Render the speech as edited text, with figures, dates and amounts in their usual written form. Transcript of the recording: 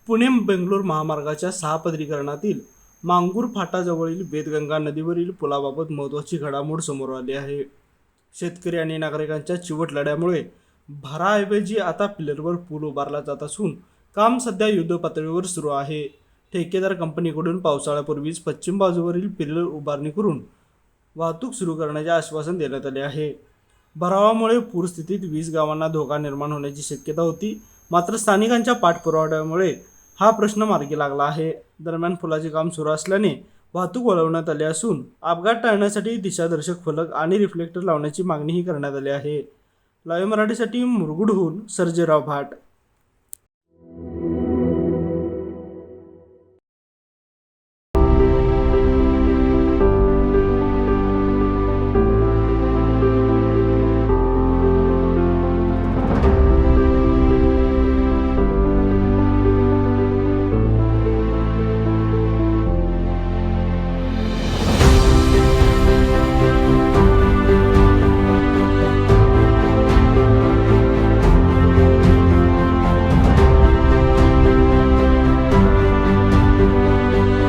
पुणे बेंगलोर महामार्गाच्या 6 पदरीकरणातील मांगूर फाटाजवळील वेदगंगा नदीवरील पुलाबाबत महत्त्वाची घडामोड समोर आली आहे. शेतकरी आणि नागरिकांच्या चिवट लढ्यामुळे भाराऐवजी आता पिलरवर पूल उभारला जात असून काम सध्या युद्धपातळीवर सुरू आहे. ठेकेदार कंपनीकडून पावसाळ्यापूर्वीच पश्चिम बाजूवरील पिलर उभारणी करून वाहतूक सुरू करण्याचे आश्वासन देण्यात आले आहे. भरावामुळे पूरस्थितीत 20 गावांना धोका निर्माण होण्याची शक्यता होती, मात्र स्थानिकांच्या पाठपुराव्यामुळे हा प्रश्न मार्गी लागला आहे. दरम्यान पुलाचे काम सुरू असल्याने वाहतूक वळवण्यात आली असून अपघात टाळण्यासाठी दिशादर्शक फलक आणि रिफ्लेक्टर लावण्याची मागणीही करण्यात आली आहे. लाईव्ह मराठीसाठी मुरगुडहून सर्जेराव भाट.